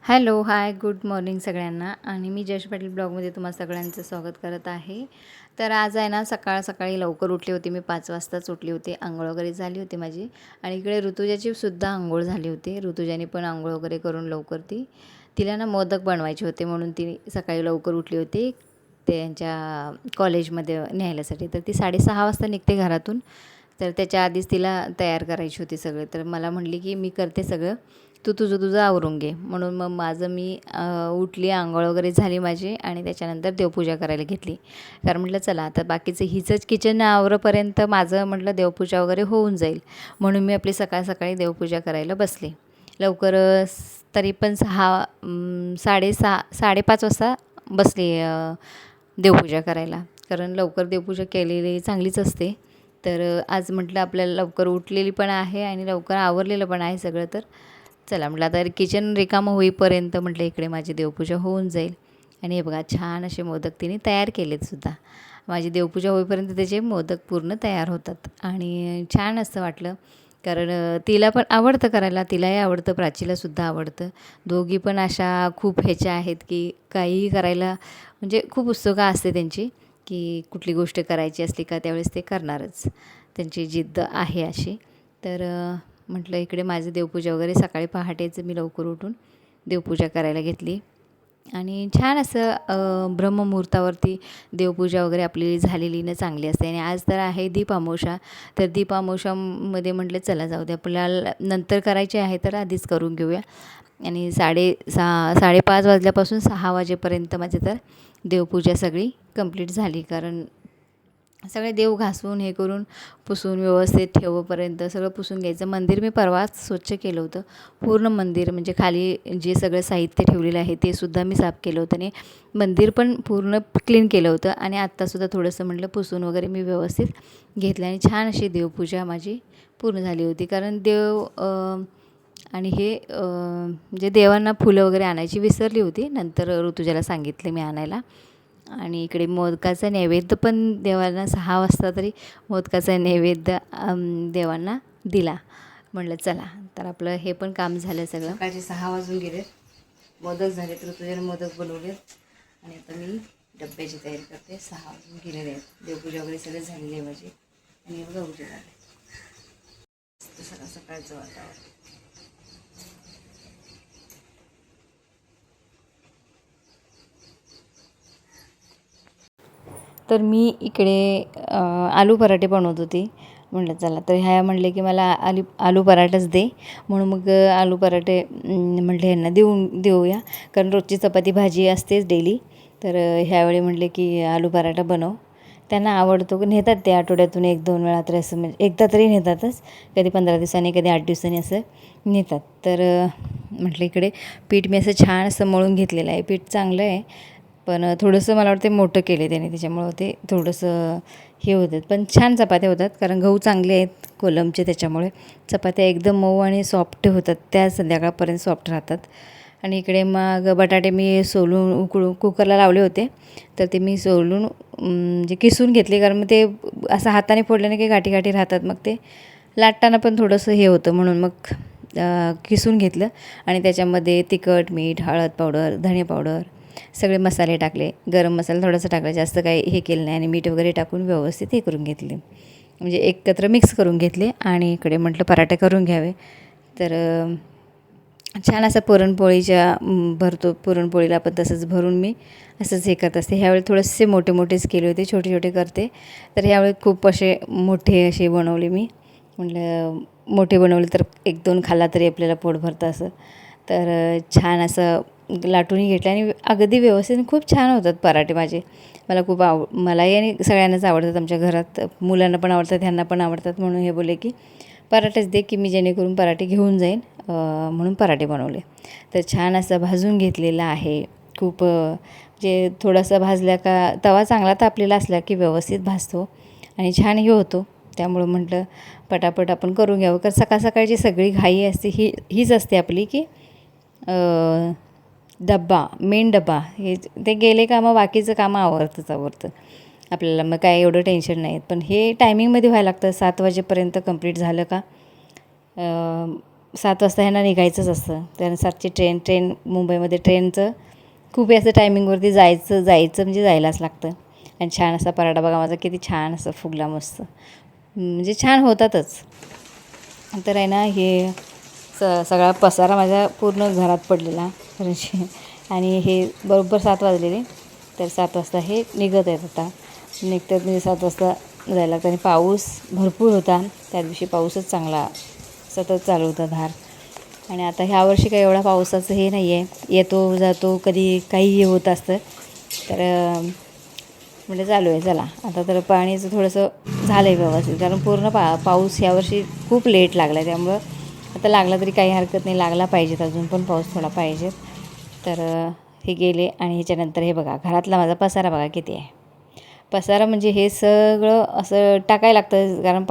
Hello, हाय, good morning सगळ्यांना. आणि मी जश पाटील ब्लॉगमध्ये तुम्हा सगळ्यांचं स्वागत करत आहे. तर आज आहे ना, सकाळी लवकर उठली होती. मी 5 वाजताच उठली होती. अंघोळ वगैरे झाली होती माझी. आणि इकडे ऋतुजाची सुद्धा अंघोळ झाली होती. ऋतुजाने पण अंघोळ वगैरे करून लवकर तिला ना मोदक बनवायचे होते, म्हणून ती सकाळी लवकर उठली होती त्यांच्या कॉलेजमध्ये न्यायल्यासाठी. तर ती 6:30 वाजता निघते घरातून. तर त्याच्या आधीच तिला तयार करायची होती सगळे. तर मला म्हटली की मी करते सगळं, तू तुझं आवरून घे. म्हणून मग मी उठली, अंघोळ वगैरे झाली माझी आणि त्याच्यानंतर देवपूजा करायला घेतली. कारण म्हटलं चला आता बाकीचं हिचंच किचन आवरेपर्यंत माझं म्हटलं देवपूजा वगैरे होऊन जाईल. म्हणून मी आपली सकाळी देवपूजा करायला बसले. लवकर तरी पण 6:30 5:30 वाजता बसली देवपूजा करायला. कारण लवकर देवपूजा केलेली चांगलीच असते. तर आज म्हटलं आपल्याला लवकर उठलेली पण आहे आणि लवकर आवरलेलं पण आहे सगळं. तर चला म्हटलं आता किचन रिकामं होईपर्यंत म्हटलं इकडे माझी देवपूजा होऊन जाईल. आणि हे बघा छान असे मोदक तिने तयार केलेत सुद्धा. माझी देवपूजा होईपर्यंत त्याचे मोदक पूर्ण तयार होतात आणि छान असं वाटलं. कारण तिला पण आवडतं करायला, तिलाही आवडतं, प्राचीलासुद्धा आवडतं. दोघी पण अशा खूप ह्याच्या आहेत की काहीही करायला म्हणजे खूप उत्सुकता असते त्यांची, की कुठली गोष्ट करायची असली का त्यावेळेस ते करणारच. त्यांची जिद्द आहे अशी. तर म्हटलं इकडे माझी देवपूजा वगैरे सकाळी पहाटेच मी लवकर उठून देवपूजा करायला घेतली. आणि छान असं ब्रह्ममुहूर्तावरती देवपूजा वगैरे आपली झालेली ना चांगली असते. आणि आज तर आहे दीप अमावस्या. तर दीप अमावस्यामध्ये म्हटलं चला जाऊ दे, आपल्याला नंतर करायचे आहे तर आधीच करून घेऊया. आणि 5:30 वाजल्यापासून 6 वाजेपर्यंत माझी तर देवपूजा सगळी कंप्लीट झाली. कारण सगळे देव घासून हे करून पुसून व्यवस्थित ठेवोपर्यंत सगळं पुसून घ्यायचं. मंदिर मी परवाच स्वच्छ केलं होतं. पूर्ण मंदिर म्हणजे खाली जे सगळं साहित्य ठेवलेलं आहे ते सुद्धा मी साफ केलं होतं आणि मंदिर पण पूर्ण क्लीन केलं होतं. आणि आत्तासुद्धा थोडंसं म्हटलं पुसून वगैरे मी व्यवस्थित घेतलं आणि छान अशी देवपूजा माझी पूर्ण झाली होती. कारण आणि हे म्हणजे देवांना फुलं वगैरे आणायची विसरली होती. नंतर ऋतुजाला सांगितलं मी आणायला. आणि इकडे मोदकाचा नैवेद्य पण देवांना 6 वाजता तरी मोदकाचा नैवेद्य देवांना दिला. म्हटलं चला तर आपलं हे पण काम झालं सगळं. सकाळचे 6 वाजून गेले, मोदक झाले, तर तुझ्याने मोदक बनवले आणि आता मी डब्याची तयारी करते. 6 वाजून गेलेले आहेत, देवपूजा वगैरे सगळे झालेली आहे माझी. आणि बघा उद्या झाले सकाळचं वातावरण. तर मी इकडे आलू पराठे बनवत होती. म्हटलं चला तर ह्या म्हणले की मला आलू पराठाच दे. म्हणून मग आलू पराठे म्हटले ह्यांना देऊया. कारण रोजची चपाती भाजी असतेच डेली. तर ह्यावेळी म्हटले की आलू पराठा बनव. त्यांना आवडतो, नेतात ते आठवड्यातून 1-2 वेळा तर असं, म्हणजे एकदा तरी नेतातच. कधी 15 दिवसांनी, कधी 8 दिवसांनी असं नेतात. तर म्हटलं इकडे पीठ मी असं छान असं मळून घेतलेलं आहे. पीठ चांगलं आहे, पण थोडंसं मला वाटते मोठं केले त्याने, त्याच्यामुळं ते थोडंसं हे होतात. पण छान चपात्या होतात, कारण गहू चांगले आहेत कोलमचे, त्याच्यामुळे चपात्या एकदम मऊ आणि सॉफ्ट होतात. त्या संध्याकाळपर्यंत सॉफ्ट राहतात. आणि इकडे मग बटाटे मी सोलून उकळून कुकरला लावले होते. तर ते मी सोलून म्हणजे किसून घेतले, कारण मग ते असं हाताने फोडल्याने काही गाठी राहतात, मग ते लाटताना पण थोडंसं हे होतं. म्हणून मग किसून घेतलं आणि त्याच्यामध्ये तिखट, मीठ, हळद पावडर, धणे पावडर, सगळे मसाले टाकले. गरम मसाला थोडासा टाकला, जास्त काही हे केलं नाही. आणि मीठ वगैरे टाकून व्यवस्थित हे करून घेतले, म्हणजे एकत्र मिक्स करून घेतले. आणि इकडे म्हटलं पराठे करून घ्यावे. तर छान असं पुरणपोळीला पण तसंच भरून मी असंच हे करत असते. ह्यावेळी थोडेसे मोठेच केले होते, छोटे करते. तर ह्यावेळी खूप असे मोठे असे बनवले मी. म्हटलं मोठे बनवले तर 1-2 खाल्ला तरी आपल्याला पोट भरतं असं. तर छान असं लाटूनही घेतलं आणि अगदी व्यवस्थित खूप छान होतात पराठे माझे. मलाही आणि सगळ्यांनाच आवडतात आमच्या घरात. मुलांना पण आवडतात, ह्यांना पण आवडतात. म्हणून हे बोलले की पराठेच दे, की मी जेणेकरून पराठे घेऊन जाईन. म्हणून पराठे बनवले. तर छान असं भाजून घेतलेलं आहे. खूप जे थोडासा भाजल्या का तवा चांगला तापलेला असला की व्यवस्थित भाजतो आणि छान हे होतो. त्यामुळं म्हटलं पटापट आपण करून घ्यावं. कारण सकाळची सगळी घाई असते, हीच असते आपली, की मेन डबा हे ते गेले का मग बाकीचं कामं आवरतं आपल्याला. मग काय एवढं टेन्शन नाही. पण हे टायमिंगमध्ये व्हायला लागतं. 7 वाजेपर्यंत कंप्लीट झालं का 7 वाजता ह्यांना निघायचंच असतं. कारण 7ची ट्रेन मुंबईमध्ये ट्रेनचं खूप असं टायमिंगवरती जायचं म्हणजे जायलाच लागतं. आणि छान असा पराठा बघा माझा किती छान असा फुगला मस्त, म्हणजे छान होतातच. तर आहे ना हे सगळा पसारा माझ्या पूर्ण घरात पडलेला आणि हे बरोबर 7 वाजलेले. तर 7 वाजता हे निघत आहेत आता. निघतात म्हणजे 7 वाजता जायला लागतं. आणि पाऊस भरपूर होता त्या दिवशी, पाऊसच चांगला सतत चालू होता धार. आणि आता ह्या वर्षी काही एवढा पावसाचं हे नाही आहे, येतो जातो कधी काही होत असतं. तर म्हणजे चालू आहे चला आता. तर पाणीचं थोडंसं झालं आहे व्यवस्थित, कारण पूर्ण पाऊस यावर्षी खूप लेट लागला आहे. त्यामुळं आता लागला तरी काही हरकत नाही, लागला पाहिजेत, अजून पण पाऊस थोडा पाहिजेत. तर हे गेले. आणि ह्याच्यानंतर हे बघा घरातला माझा पसारा बघा किती आहे. पसारा म्हणजे हे सगळं असं टाकायला लागतं, कारण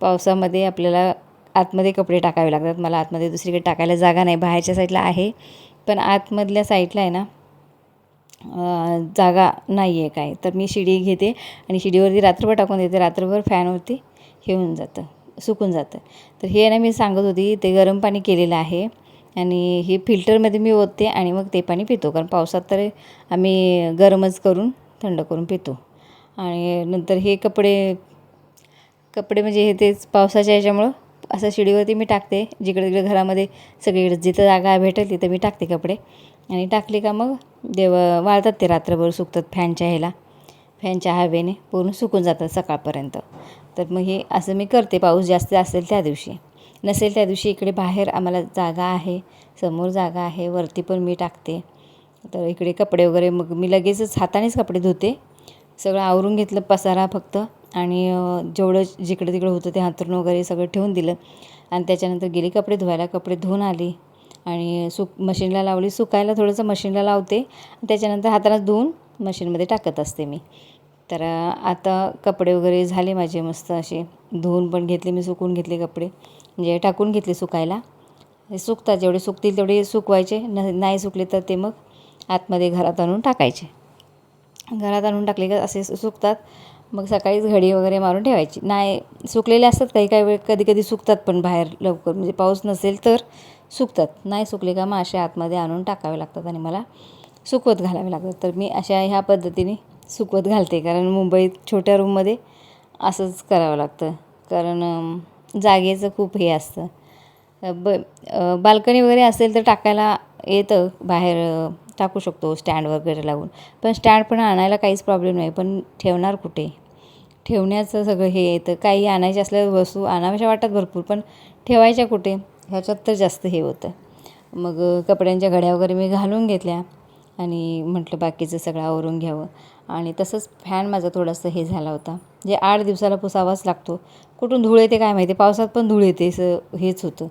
पावसामध्ये आपल्याला आतमध्ये कपडे टाकावे लागतात. मला आतमध्ये दुसरीकडे टाकायला जागा नाही, बाहेरच्या साईडला आहे पण आतमधल्या साईडला आहे ना जागा नाही आहे काय. तर मी शिडी घेते आणि शिडीवरती रात्रभर टाकून देते, रात्रभर फॅनवरती हे होऊन जातं, सुकून जातं. तर हे ना मी सांगत होती, ते गरम पाणी केलेलं आहे आणि हे फिल्टरमध्ये मी ओतते आणि मग ते पाणी पितो, कारण पावसात तर आम्ही गरमच करून थंड करून पितो. आणि नंतर हे कपडे म्हणजे हे तेच पावसाच्या ह्याच्यामुळं असं शिडीवरती मी टाकते, जिकडे तिकडे घरामध्ये सगळीकडे जिथं जागा भेटेल तिथं मी टाकते कपडे. आणि टाकले का मग वाळतात ते, रात्रभर सुकतात फॅनच्या हवेने पूर्ण सुकून जातात सकाळपर्यंत. तर मग हे असं मी करते पाऊस जास्त असेल त्या दिवशी. नसेल त्या दिवशी इकडे बाहेर आम्हाला जागा आहे, समोर जागा आहे, वरती पण मी टाकते. तर इकडे कपडे वगैरे मग मी लगेचच हातानेच कपडे धुते. सगळं आवरून घेतलं पसारा फक्त, आणि जेवढं जिकडं तिकडं होतं ते हातरून वगैरे सगळं ठेवून दिलं. आणि त्याच्यानंतर गेली कपडे धुवायला, कपडे धुवून आली आणि मशीनला लावली सुकायला. थोडंसं मशीनला लावते, त्याच्यानंतर हाताने धुवून मशीनमध्ये टाकत असते मी. तर आता कपडे वगैरे झाले माझे मस्त असे, धुवून पण घेतले मी, सुकवून घेतले कपडे, म्हणजे टाकून घेतले सुकायला. हे सुकतात, जेवढे सुकतील तेवढे सुकवायचे, नाही सुकले तर ते मग आतमध्ये घरात आणून टाकायचे. घरात आणून टाकले का असे सुकतात. मग सकाळीच घडी वगैरे मारून ठेवायची. नाही सुकलेले असतात काही वेळ, कधी सुकतात पण बाहेर लवकर, म्हणजे पाऊस नसेल तर सुकतात. नाही सुकले का मग असे आतमध्ये आणून टाकावे लागतात आणि मला सुकवत घालावे लागतात. तर मी अशा ह्या पद्धतीने सुकवत घालते, कारण मुंबईत छोट्या रूममध्ये असंच करावं लागतं, कारण जागेचं खूप हे असतं. बाल्कनी वगैरे असेल तर टाकायला येतं, बाहेर टाकू शकतो स्टँड वगैरे लावून. पण स्टँड पण आणायला काहीच प्रॉब्लेम नाही, पण ठेवणार कुठे, ठेवण्याचं सगळं हे येतं. काही आणायचे असल्या वस्तू आणाव्याशा वाटतात भरपूर, पण ठेवायच्या कुठे, ह्याच्यात तर जास्त हे होतं. मग कपड्यांच्या घड्या वगैरे मी घालून घेतल्या आणि म्हटलं बाकीचं सगळं आवरून घ्यावं. आणि तसंच फॅन माझा थोडासा हे झाला होता, जे 8 दिवसाला पुसावाच लागतो. कुठून धूळ येते काय माहिती, पावसात पण धूळ येते, हेच होतं.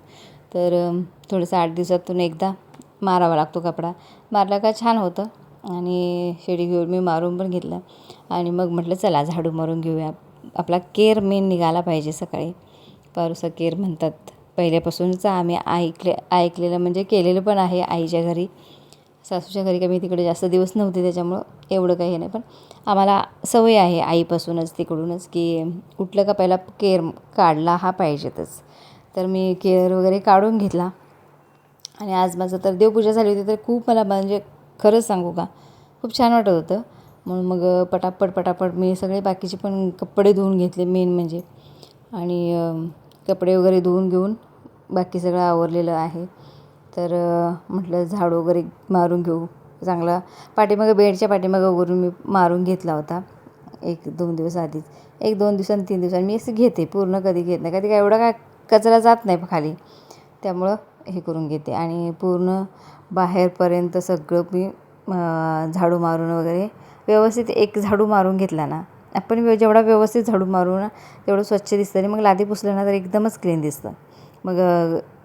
तर थोडंसं 8 दिवसातून एकदा मारावा लागतो कपडा. मारला का छान होतं. आणि शेडी घेऊन मी मारून पण घेतलं. आणि मग म्हटलं चला झाडू मारून घेऊया. आपला केर मेन निघाला पाहिजे सकाळी, पारुसा केर म्हणतात. पहिल्यापासूनच आम्ही ऐकलेलं, म्हणजे केलेलं पण आहे आईच्या घरी. सासूच्या घरी कमी तिकडे जास्त दिवस नव्हते, त्याच्यामुळं एवढं काही नाही, पण आम्हाला सवय आहे आईपासूनच तिकडूनच, की उठलं का पहिला केर काढला हा पाहिजेतच. तर मी केर वगैरे काढून घेतला. आणि आज माझं तर देवपूजा झाली होती, तर खूप मला म्हणजे खरंच सांगू का खूप छान वाटत होतं. म्हणून मग पटापट मी सगळे बाकीचे पण कपडे धुवून घेतले मेन म्हणजे. आणि कपडे वगैरे धुवून घेऊन बाकी सगळं आवरलेलं आहे. तर म्हटलं झाडू वगैरे मारून घेऊ चांगला. पाठीमागं बेडच्या पाठीमागं वरून मी मारून घेतला होता 1-2 दिवस आधीच. 1-2 दिवसांनी 3 दिवसांनी मी असं घेते, पूर्ण कधी घेत नाही, कधी काय एवढा काय कचरा जात नाही खाली, त्यामुळं हे करून घेते. आणि पूर्ण बाहेरपर्यंत सगळं मी झाडू मारून वगैरे व्यवस्थित एक झाडू मारून घेतला ना, आपण जेवढा व्यवस्थित झाडू मारू ना तेवढं स्वच्छ दिसतं. आणि मग लादी पुसलं ना तर एकदमच क्लीन दिसतं. मग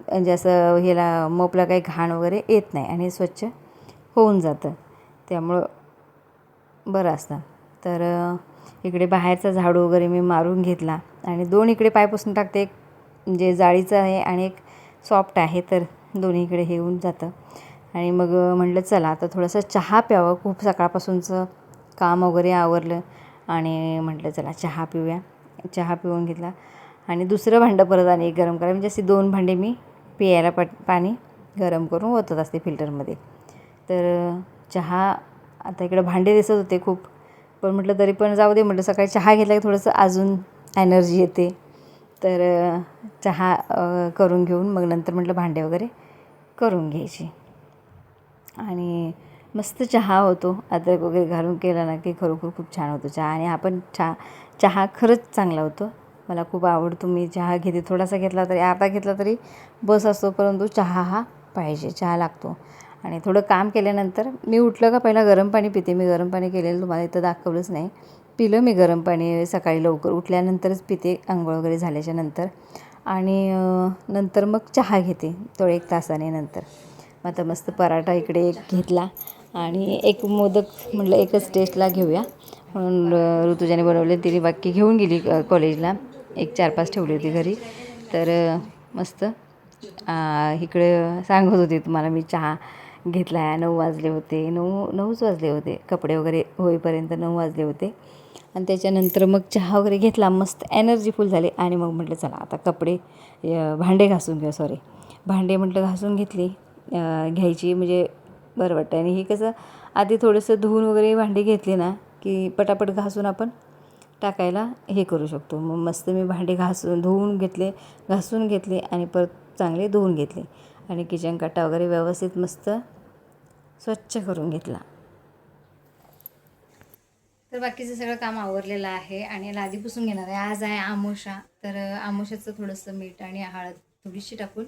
म्हणजे असं ह्याला मोपला काही घाण वगैरे येत नाही आणि स्वच्छ होऊन जातं, त्यामुळं बरं असतं. तर इकडे बाहेरचा झाडू वगैरे मी मारून घेतला. आणि 2 इकडे पाय पुसून टाकते, एक म्हणजे जाळीचं आहे आणि एक सॉफ्ट आहे, तर दोन्हीकडे हे होऊन जातं. आणि मग म्हटलं चला आता थोडंसं चहा प्यावं, खूप सकाळपासूनचं काम वगैरे आवरलं आणि म्हटलं चला चहा पिऊया. चहा पिऊन घेतला आणि दुसरं भांडं परत आणि एक गरम करा, म्हणजे असे 2 भांडे मी प्यायला पाणी गरम करून ओतत असते फिल्टरमध्ये. तर चहा आता इकडे भांडे दिसत होते खूप, पण म्हटलं तरी पण जाऊ दे, म्हटलं सकाळी चहा घेतला की थोडंसं अजून एनर्जी येते. तर चहा करून घेऊन मग नंतर म्हटलं भांडे वगैरे करून घ्यायची. आणि मस्त चहा होतो, अद्रक वगैरे घालून केला ना की खरोखर खूप छान होतो चहा. आणि हा पण चहा खरंच चांगला होतो, मला खूप आवडतो. मी चहा घेते, थोडासा घेतला तरी अर्धा घेतला तरी बस असतो, परंतु चहा हा पाहिजे, चहा लागतो. आणि थोडं काम केल्यानंतर मी उठलं का पहिला गरम पाणी पिते. मी गरम पाणी केलेलं तुम्हाला इथं दाखवलंच नाही, पिलं मी गरम पाणी सकाळी लवकर उठल्यानंतरच पिते, अंघोळ वगैरे झाल्याच्या नंतर. आणि नंतर मग चहा घेते थोडं 1 तासाने नंतर. मग आता मस्त पराठा इकडे एक घेतला आणि एक मोदक म्हटलं एकच टेस्टला घेऊया म्हणून ऋतुजाने बनवले. तिने बाकी घेऊन गेली कॉलेजला, एक 4-5 ठेवली होती घरी. तर मस्त इकडे सांगत होते तुम्हाला मी चहा घेतला आहे. 9 वाजले होते, 9च वाजले होते, कपडे वगैरे होईपर्यंत 9 वाजले होते. आणि त्याच्यानंतर मग चहा वगैरे घेतला, मस्त एनर्जी फुल झाली. आणि मग म्हटलं चला आता भांडे घासून घेऊ, भांडे म्हटलं घासून घेतली घ्यायची, म्हणजे बरं वाटतं. आणि हे कसं आधी थोडंसं धुवून वगैरे भांडी घेतली ना की पटापट घासून आपण टाकायला हे करू शकतो. मग मस्त मी भांडे घासून घेतले आणि परत चांगले धुवून घेतले. आणि किचन कट्टा वगैरे व्यवस्थित मस्त स्वच्छ करून घेतला. तर बाकीचं सगळं काम आवरलेलं आहे आणि लादी पुसून घेणार आहे. आज आहे आमोशा, तर आमोशाचं थोडंसं मीठ आणि हळद थोडीशी टाकून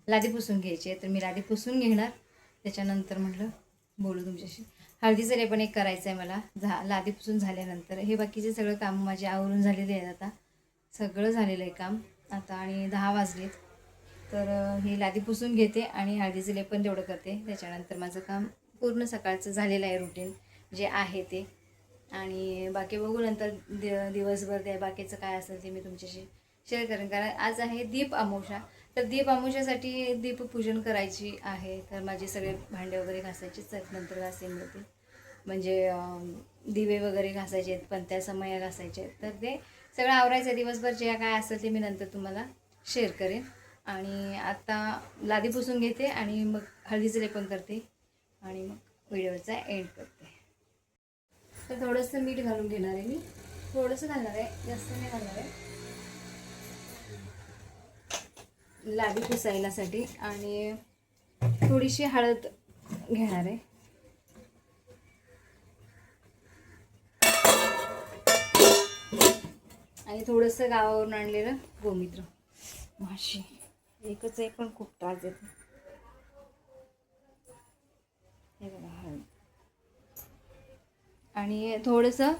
लादी पुसून घ्यायची आहे. तर मी लादी पुसून घेणार, त्याच्यानंतर म्हटलं बोलू तुमच्याशी. हळदीचं लेपन एक करायचं आहे मला लादी पुसून झाल्यानंतर. हे बाकीचे सगळं काम माझे आवरून झालेले आहेत, आता सगळं झालेलं आहे काम आता. आणि 10 वाजलेत, तर ही लादी पुसून घेते आणि हळदीचं लेपन तेवढं करते. त्याच्यानंतर माझं काम पूर्ण सकाळचं झालेलं आहे, रुटीन जे आहे ते. आणि बाकी बघू नंतर दिवसभर ते बाकीचं काय असेल ते मी तुमच्याशी शेअर करेन. कारण आज आहे दीप अमावस्या, तर दीप अमावस्यासाठी दीपपूजन करायची आहे. तर माझे सगळे भांडे वगैरे घासायचेच आहेत, नंतर घासेन मिळते, म्हणजे दिवे वगैरे घासायचे आहेत, पंत्या समया घासायचे आहेत. तर ते सगळं आवरायचं दिवसभर, जे काय असेल ते मी नंतर तुम्हाला शेअर करेन. आणि आता लादी पुसून घेते आणि मग हळदीचं लेपन करते आणि मग व्हिडिओचा एंड करते. तर थोडंसं मीठ घालून घेणार आहे मी, थोडंसं घालणार आहे, जास्त नाही घालणार आहे, लादी पुसायलासाठी. आणि थोडीशी हळद घेणार आहे. आणि थोडंसं गावावरून आणलेलं गोमित्र. माशी एकच आहे पण खूप त्रास देतो. हे बघा हळद आणि थोडंसं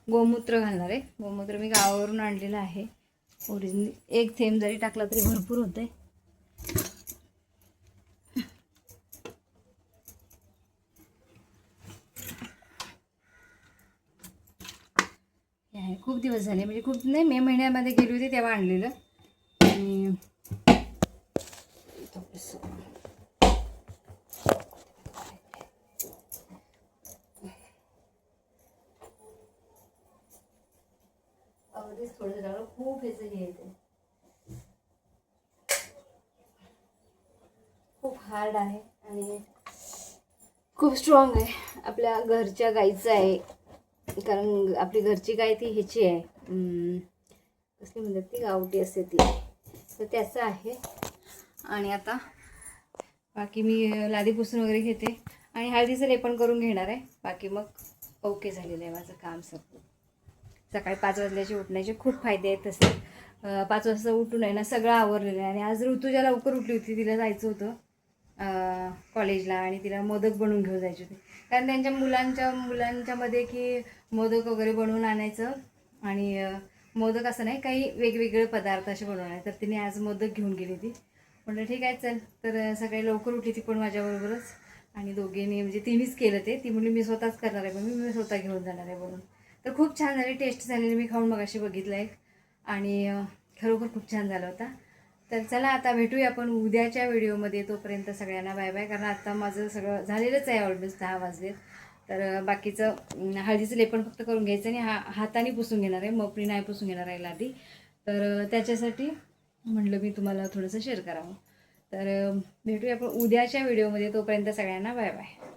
गोमूत्र घालणार आहे. गोमूत्र मी गावावरून आणलेलं आहे ओरिजिनल. 1 थेंब जरी टाकला तरी भरपूर होते. खूप दिवस झाले, म्हणजे खूप नाही, मे महिन्यामध्ये गेली होती तेव्हा आणलेलं. आणि थोडंसं टाकलं, खूप ह्याचं हे येते, खूप हार्ड आहे आणि खूप स्ट्रॉंग आहे. आपल्या घरच्या गाईचं आहे, कारण आपली घरची गाय ती ह्याची आहे, कसली म्हणतात ती, गावठी असते ती, तर त्याचं आहे. आणि आता बाकी मी लादी पुसून वगैरे घेते आणि हळदीचं लेपन करून घेणार आहे. बाकी मग ओके झालेलं आहे माझं काम सगळं. सकाळी 5 वाजल्याचे उठण्याचे खूप फायदे आहेत तसे. 5 वाजता उठून आहे ना सगळं आवरलेलं आहे. आणि आज ऋतुजा लवकर उठली होती, तिला जायचं होतं कॉलेजला आणि तिला मोदक बनवून घेऊन जायचे होते. कारण त्यांच्या मुलांच्यामध्ये की मोदक वगैरे बनवून आणायचं, आणि मोदक असं नाही, काही वेगवेगळे पदार्थ असे बनवणार. तर तिने आज मोदक घेऊन गेली ती. म्हटलं ठीक आहे चल. तर सकाळी लवकर उठली ती पण माझ्याबरोबरच, आणि दोघींनी म्हणजे तिनेच केलं ते. ती म्हणली मी स्वतःच करणार आहे, पण मी स्वतः घेऊन जाणार आहे बनवून. तर खूप छान झाले, टेस्ट झालेले. मी खाऊन मगाशी बघितलं एक, आणि खरोखर खूप छान झाला होता. तर चला आता भेटूया आपण उद्याच्या व्हिडिओमध्ये. तोपर्यंत सगळ्यांना बाय बाय. कारण आता माझं सगळं झालेलंच आहे, ऑलमोस्ट 10 वाजलेत. तर बाकीचं हळदीचं लेपन फक्त करून घ्यायचं आणि हाताने पुसून घेणार आहे, मपणी नाही पुसून घेणार आहे लादी. तर त्याच्यासाठी म्हटलं मी तुम्हाला थोडंसं शेअर करावं. तर भेटूया आपण उद्याच्या व्हिडिओमध्ये. तोपर्यंत सगळ्यांना बाय बाय.